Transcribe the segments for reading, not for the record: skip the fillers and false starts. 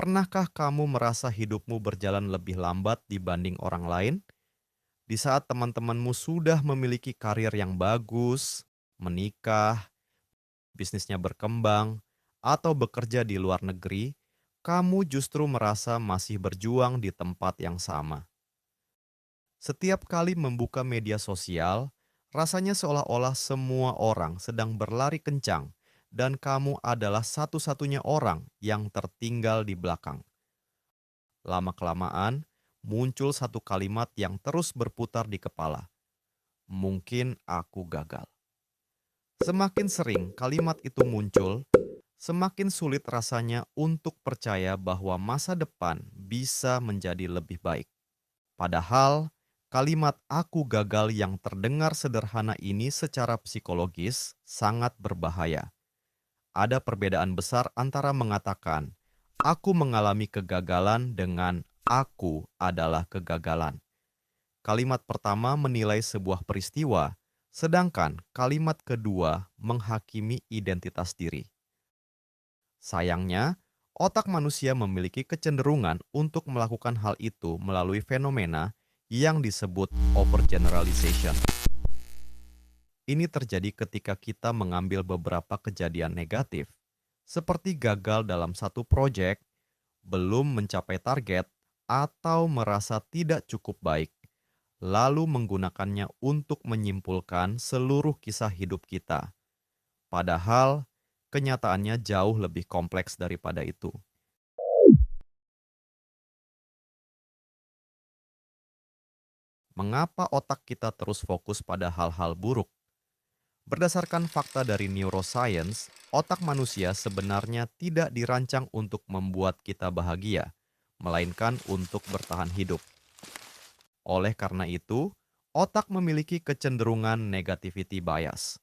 Pernahkah kamu merasa hidupmu berjalan lebih lambat dibanding orang lain? Di saat teman-temanmu sudah memiliki karir yang bagus, menikah, bisnisnya berkembang, atau bekerja di luar negeri, kamu justru merasa masih berjuang di tempat yang sama. Setiap kali membuka media sosial, rasanya seolah-olah semua orang sedang berlari kencang dan kamu adalah satu-satunya orang yang tertinggal di belakang. Lama-kelamaan, muncul satu kalimat yang terus berputar di kepala. Mungkin aku gagal. Semakin sering kalimat itu muncul, semakin sulit rasanya untuk percaya bahwa masa depan bisa menjadi lebih baik. Padahal, kalimat "aku gagal" yang terdengar sederhana ini secara psikologis sangat berbahaya. Ada perbedaan besar antara mengatakan "aku mengalami kegagalan" dengan "aku adalah kegagalan". Kalimat pertama menilai sebuah peristiwa, sedangkan kalimat kedua menghakimi identitas diri. Sayangnya, otak manusia memiliki kecenderungan untuk melakukan hal itu melalui fenomena yang disebut overgeneralization. Ini terjadi ketika kita mengambil beberapa kejadian negatif, seperti gagal dalam satu proyek, belum mencapai target, atau merasa tidak cukup baik, lalu menggunakannya untuk menyimpulkan seluruh kisah hidup kita. Padahal, kenyataannya jauh lebih kompleks daripada itu. Mengapa otak kita terus fokus pada hal-hal buruk? Berdasarkan fakta dari neuroscience, otak manusia sebenarnya tidak dirancang untuk membuat kita bahagia, melainkan untuk bertahan hidup. Oleh karena itu, otak memiliki kecenderungan negativity bias,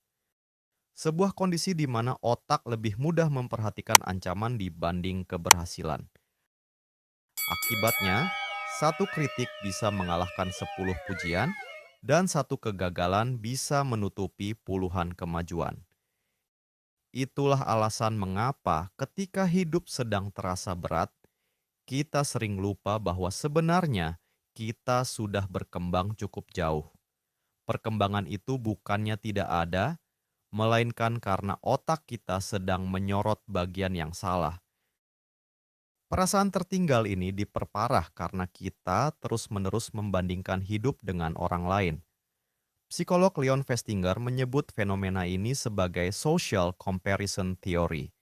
sebuah kondisi di mana otak lebih mudah memperhatikan ancaman dibanding keberhasilan. Akibatnya, satu kritik bisa mengalahkan 10 pujian, dan satu kegagalan bisa menutupi puluhan kemajuan. Itulah alasan mengapa ketika hidup sedang terasa berat, kita sering lupa bahwa sebenarnya kita sudah berkembang cukup jauh. Perkembangan itu bukannya tidak ada, melainkan karena otak kita sedang menyorot bagian yang salah. Perasaan tertinggal ini diperparah karena kita terus-menerus membandingkan hidup dengan orang lain. Psikolog Leon Festinger menyebut fenomena ini sebagai social comparison theory.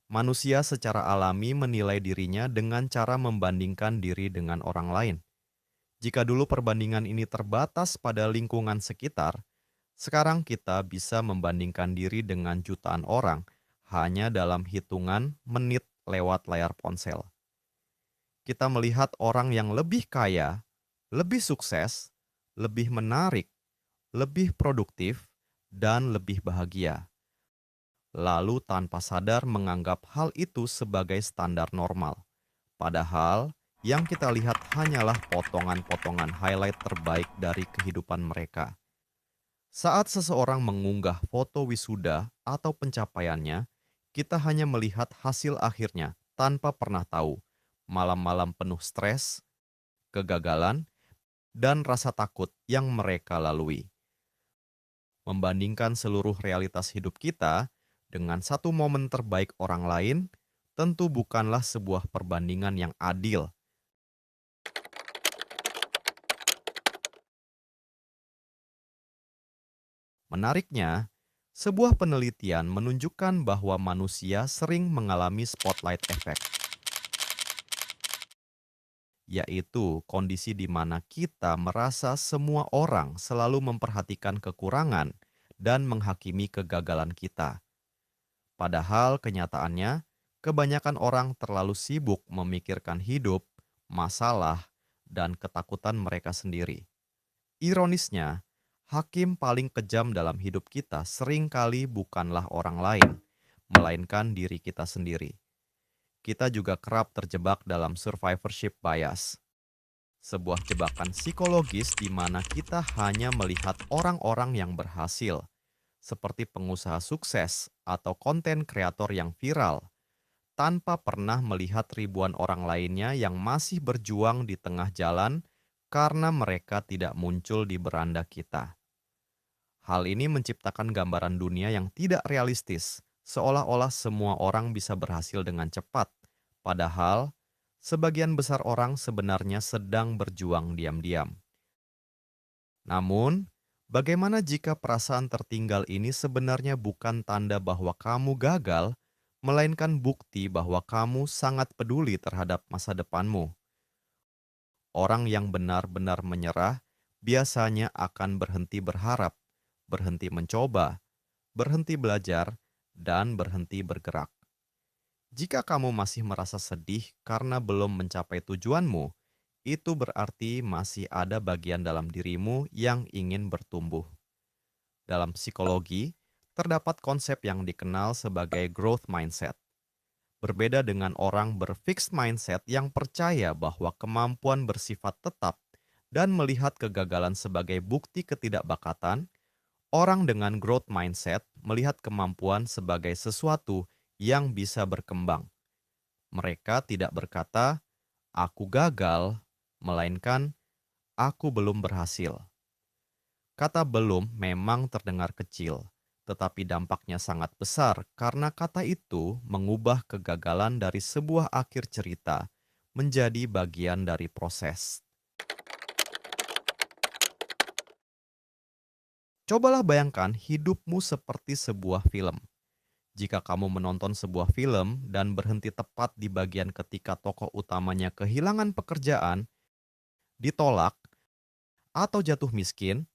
Manusia secara alami menilai dirinya dengan cara membandingkan diri dengan orang lain. Jika dulu perbandingan ini terbatas pada lingkungan sekitar, sekarang kita bisa membandingkan diri dengan jutaan orang hanya dalam hitungan menit lewat layar ponsel. Kita melihat orang yang lebih kaya, lebih sukses, lebih menarik, lebih produktif, dan lebih bahagia. Lalu tanpa sadar menganggap hal itu sebagai standar normal. Padahal yang kita lihat hanyalah potongan-potongan highlight terbaik dari kehidupan mereka. Saat seseorang mengunggah foto wisuda atau pencapaiannya, kita hanya melihat hasil akhirnya tanpa pernah tahu malam-malam penuh stres, kegagalan, dan rasa takut yang mereka lalui. Membandingkan seluruh realitas hidup kita dengan satu momen terbaik orang lain tentu bukanlah sebuah perbandingan yang adil. Menariknya, sebuah penelitian menunjukkan bahwa manusia sering mengalami spotlight effect, yaitu kondisi di mana kita merasa semua orang selalu memperhatikan kekurangan dan menghakimi kegagalan kita. Padahal kenyataannya, kebanyakan orang terlalu sibuk memikirkan hidup, masalah, dan ketakutan mereka sendiri. Ironisnya, hakim paling kejam dalam hidup kita seringkali bukanlah orang lain, melainkan diri kita sendiri. Kita juga kerap terjebak dalam survivorship bias, sebuah jebakan psikologis di mana kita hanya melihat orang-orang yang berhasil, seperti pengusaha sukses atau konten kreator yang viral, tanpa pernah melihat ribuan orang lainnya yang masih berjuang di tengah jalan karena mereka tidak muncul di beranda kita. Hal ini menciptakan gambaran dunia yang tidak realistis, seolah-olah semua orang bisa berhasil dengan cepat, padahal sebagian besar orang sebenarnya sedang berjuang diam-diam. Namun, bagaimana jika perasaan tertinggal ini sebenarnya bukan tanda bahwa kamu gagal, melainkan bukti bahwa kamu sangat peduli terhadap masa depanmu? Orang yang benar-benar menyerah biasanya akan berhenti berharap, berhenti mencoba, berhenti belajar, dan berhenti bergerak. Jika kamu masih merasa sedih karena belum mencapai tujuanmu, itu berarti masih ada bagian dalam dirimu yang ingin bertumbuh. Dalam psikologi, terdapat konsep yang dikenal sebagai growth mindset. Berbeda dengan orang berfixed mindset yang percaya bahwa kemampuan bersifat tetap dan melihat kegagalan sebagai bukti ketidakbakatan, orang dengan growth mindset melihat kemampuan sebagai sesuatu yang bisa berkembang. Mereka tidak berkata, "Aku gagal," melainkan, "Aku belum berhasil." Kata "belum" memang terdengar kecil, tetapi dampaknya sangat besar karena kata itu mengubah kegagalan dari sebuah akhir cerita menjadi bagian dari proses. Cobalah bayangkan hidupmu seperti sebuah film. Jika kamu menonton sebuah film dan berhenti tepat di bagian ketika tokoh utamanya kehilangan pekerjaan, ditolak, atau jatuh miskin,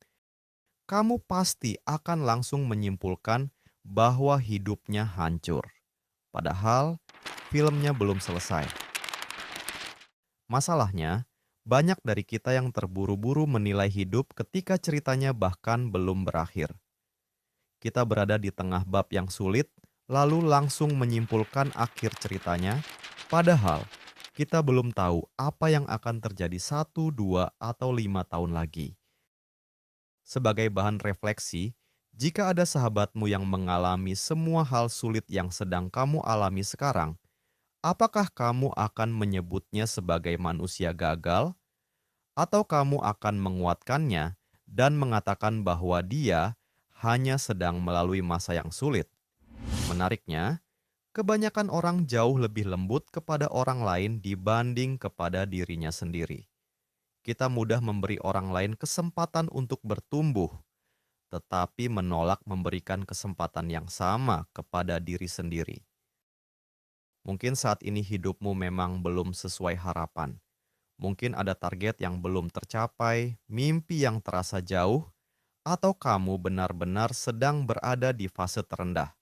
kamu pasti akan langsung menyimpulkan bahwa hidupnya hancur. Padahal filmnya belum selesai. Masalahnya, banyak dari kita yang terburu-buru menilai hidup ketika ceritanya bahkan belum berakhir. Kita berada di tengah bab yang sulit, lalu langsung menyimpulkan akhir ceritanya, padahal kita belum tahu apa yang akan terjadi 1, 2, atau 5 tahun lagi. Sebagai bahan refleksi, jika ada sahabatmu yang mengalami semua hal sulit yang sedang kamu alami sekarang, apakah kamu akan menyebutnya sebagai manusia gagal, atau kamu akan menguatkannya dan mengatakan bahwa dia hanya sedang melalui masa yang sulit? Menariknya, kebanyakan orang jauh lebih lembut kepada orang lain dibanding kepada dirinya sendiri. Kita mudah memberi orang lain kesempatan untuk bertumbuh, tetapi menolak memberikan kesempatan yang sama kepada diri sendiri. Mungkin saat ini hidupmu memang belum sesuai harapan. Mungkin ada target yang belum tercapai, mimpi yang terasa jauh, atau kamu benar-benar sedang berada di fase terendah.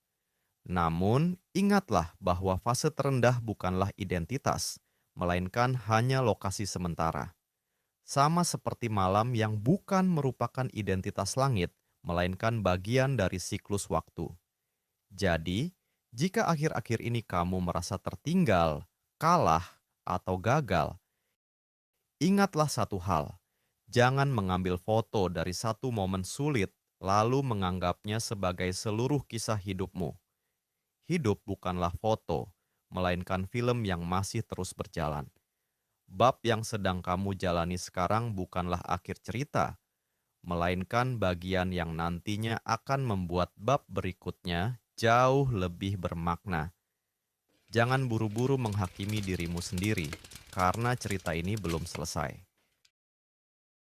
Namun, ingatlah bahwa fase terendah bukanlah identitas, melainkan hanya lokasi sementara. Sama seperti malam yang bukan merupakan identitas langit, melainkan bagian dari siklus waktu. Jadi, jika akhir-akhir ini kamu merasa tertinggal, kalah, atau gagal, ingatlah satu hal: jangan mengambil foto dari satu momen sulit lalu menganggapnya sebagai seluruh kisah hidupmu. Hidup bukanlah foto, melainkan film yang masih terus berjalan. Bab yang sedang kamu jalani sekarang bukanlah akhir cerita, melainkan bagian yang nantinya akan membuat bab berikutnya jauh lebih bermakna. Jangan buru-buru menghakimi dirimu sendiri, karena cerita ini belum selesai.